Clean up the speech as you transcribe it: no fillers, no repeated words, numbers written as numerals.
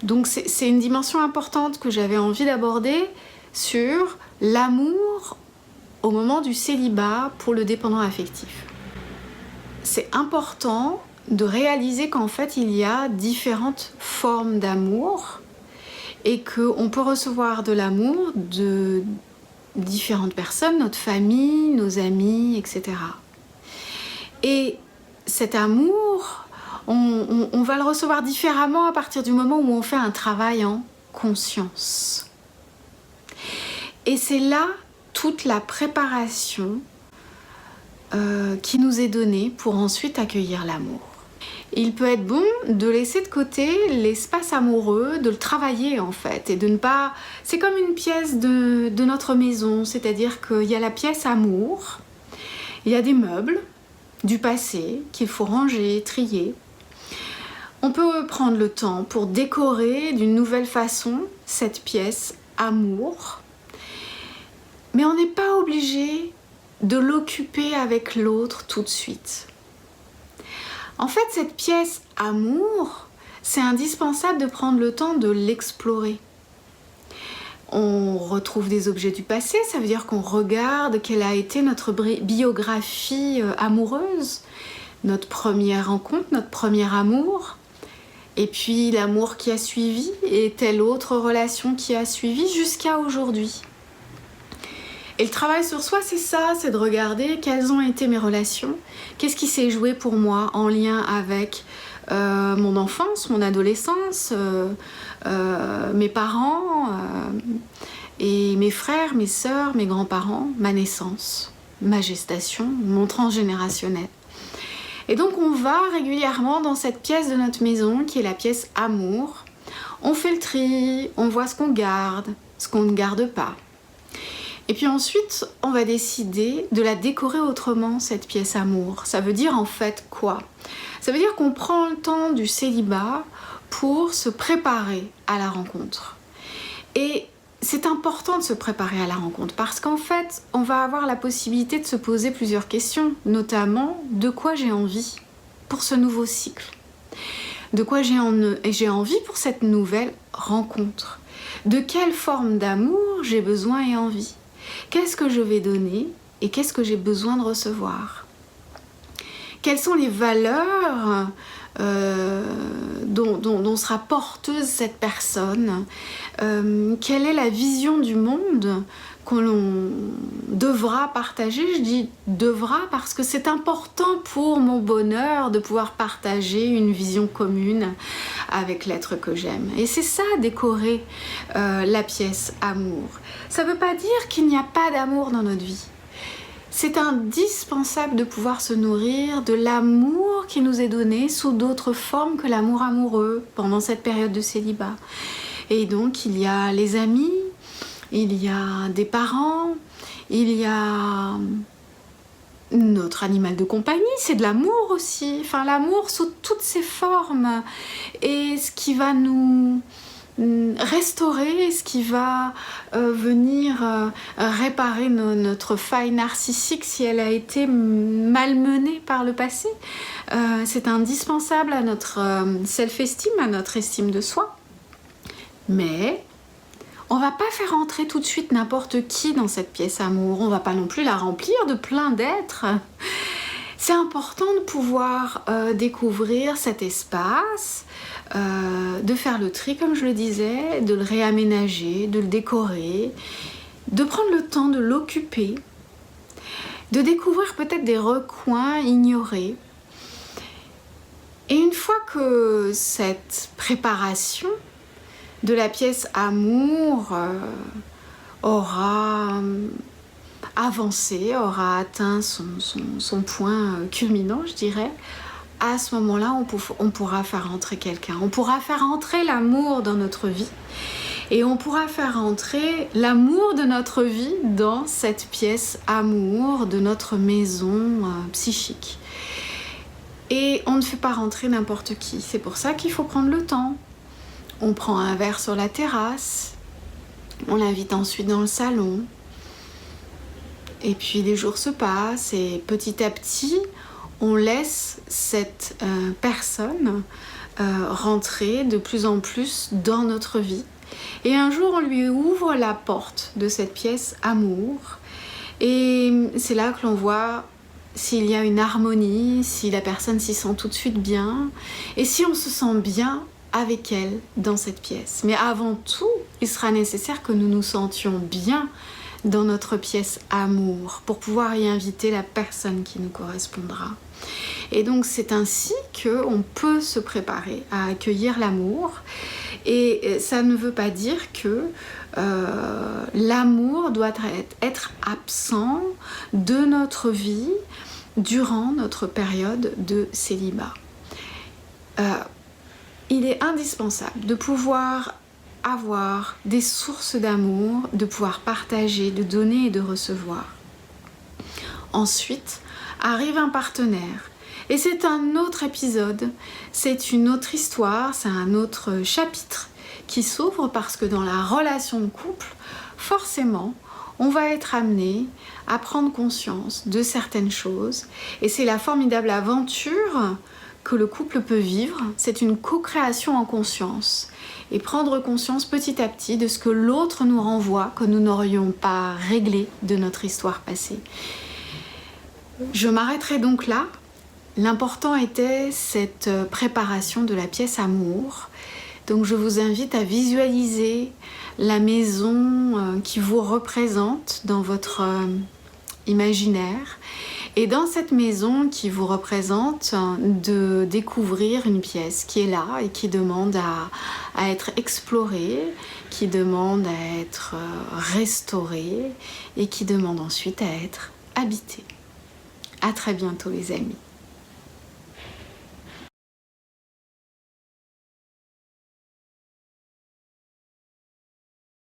Donc c'est une dimension importante que j'avais envie d'aborder sur l'amour au moment du célibat pour le dépendant affectif. C'est important de réaliser qu'en fait il y a différentes formes d'amour et qu'on peut recevoir de l'amour de différentes personnes, notre famille, nos amis, etc. Et cet amour, on va le recevoir différemment à partir du moment où on fait un travail en conscience. Et c'est là toute la préparation qui nous est donnée pour ensuite accueillir l'amour. Il peut être bon de laisser de côté l'espace amoureux, de le travailler en fait, et de ne pas... C'est comme une pièce de notre maison, c'est-à-dire qu'il y a la pièce amour, il y a des meubles du passé qu'il faut ranger, trier. On peut prendre le temps pour décorer d'une nouvelle façon cette pièce amour, mais on n'est pas obligé de l'occuper avec l'autre tout de suite. En fait, cette pièce amour, c'est indispensable de prendre le temps de l'explorer. On retrouve des objets du passé, ça veut dire qu'on regarde quelle a été notre biographie amoureuse, notre première rencontre, notre premier amour, et puis l'amour qui a suivi et telle autre relation qui a suivi jusqu'à aujourd'hui. Et le travail sur soi, c'est ça, c'est de regarder quelles ont été mes relations, qu'est-ce qui s'est joué pour moi en lien avec mon enfance, mon adolescence, mes parents, et mes frères, mes sœurs, mes grands-parents, ma naissance, ma gestation, mon transgénérationnel. Et donc on va régulièrement dans cette pièce de notre maison qui est la pièce amour. On fait le tri, on voit ce qu'on garde, ce qu'on ne garde pas. Et puis ensuite, on va décider de la décorer autrement, cette pièce amour. Ça veut dire en fait quoi? Ça veut dire qu'on prend le temps du célibat pour se préparer à la rencontre. Et c'est important de se préparer à la rencontre parce qu'en fait, on va avoir la possibilité de se poser plusieurs questions, notamment de quoi j'ai envie pour ce nouveau cycle, de quoi j'ai envie pour cette nouvelle rencontre, de quelle forme d'amour j'ai besoin et envie, qu'est-ce que je vais donner et qu'est-ce que j'ai besoin de recevoir, quelles sont les valeurs dont sera porteuse cette personne, quelle est la vision du monde que l'on devra partager. Je dis devra parce que c'est important pour mon bonheur de pouvoir partager une vision commune avec l'être que j'aime. Et c'est ça, décorer la pièce amour. Ça ne veut pas dire qu'il n'y a pas d'amour dans notre vie. C'est indispensable de pouvoir se nourrir de l'amour qui nous est donné sous d'autres formes que l'amour amoureux pendant cette période de célibat. Et donc il y a les amis, il y a des parents, il y a notre animal de compagnie, c'est de l'amour aussi. Enfin, l'amour sous toutes ses formes. Et ce qui va nous restaurer, ce qui va venir réparer notre faille narcissique si elle a été malmenée par le passé. C'est indispensable à notre self-esteem, à notre estime de soi. Mais on va pas faire entrer tout de suite n'importe qui dans cette pièce amour. On va pas non plus la remplir de plein d'êtres. C'est important de pouvoir découvrir cet espace, de faire le tri comme je le disais, de le réaménager, de le décorer, de prendre le temps de l'occuper, de découvrir peut-être des recoins ignorés. Et une fois que cette préparation de la pièce amour aura avancé, aura atteint son point culminant, je dirais, à ce moment-là, on pourra faire entrer quelqu'un. On pourra faire entrer l'amour dans notre vie et on pourra faire entrer l'amour de notre vie dans cette pièce amour de notre maison psychique. Et on ne fait pas rentrer n'importe qui. C'est pour ça qu'il faut prendre le temps. On prend un verre sur la terrasse, on l'invite ensuite dans le salon, et puis les jours se passent et petit à petit, on laisse cette personne rentrer de plus en plus dans notre vie. Et un jour, on lui ouvre la porte de cette pièce amour. Et c'est là que l'on voit s'il y a une harmonie, si la personne s'y sent tout de suite bien, et si on se sent bien avec elle dans cette pièce. Mais avant tout, il sera nécessaire que nous nous sentions bien dans notre pièce amour pour pouvoir y inviter la personne qui nous correspondra. Et donc c'est ainsi qu'on peut se préparer à accueillir l'amour. Et ça ne veut pas dire que l'amour doit être absent de notre vie durant notre période de célibat. Il est indispensable de pouvoir avoir des sources d'amour, de pouvoir partager, de donner et de recevoir. Ensuite, arrive un partenaire. Et c'est un autre épisode, c'est une autre histoire, c'est un autre chapitre qui s'ouvre parce que dans la relation de couple, forcément, on va être amené à prendre conscience de certaines choses. Et c'est la formidable aventure que le couple peut vivre. C'est une co-création en conscience. Et prendre conscience petit à petit de ce que l'autre nous renvoie, que nous n'aurions pas réglé de notre histoire passée. Je m'arrêterai donc là. L'important était cette préparation de la pièce amour. Donc je vous invite à visualiser la maison qui vous représente dans votre imaginaire. Et dans cette maison qui vous représente, de découvrir une pièce qui est là et qui demande à être explorée, qui demande à être restaurée et qui demande ensuite à être habitée. À très bientôt les amis.